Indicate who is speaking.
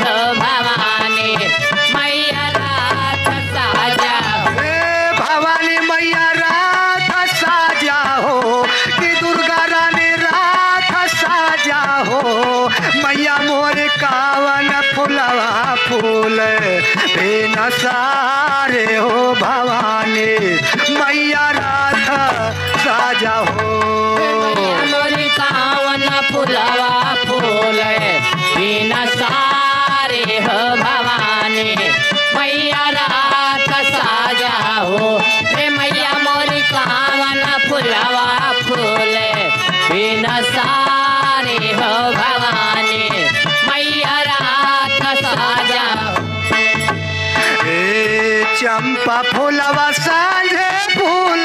Speaker 1: हो भवानी मैया रात साजा
Speaker 2: भवानी मैया रात साजा हो कि दुर्गा रानी रात साजा हो मैया मोर कावन फुलवा फूल बिन सारे हो भवानी मैया रात साजा हो
Speaker 1: मोरी कावन फुलवा फूल बिन सारे हो भवानी मैया रात साजा हो रे मैया मोरी कावन फुलवा फूल बिन सारे हो भवानी मैया रात साजा
Speaker 2: चंपा फूलवा सांझे फूल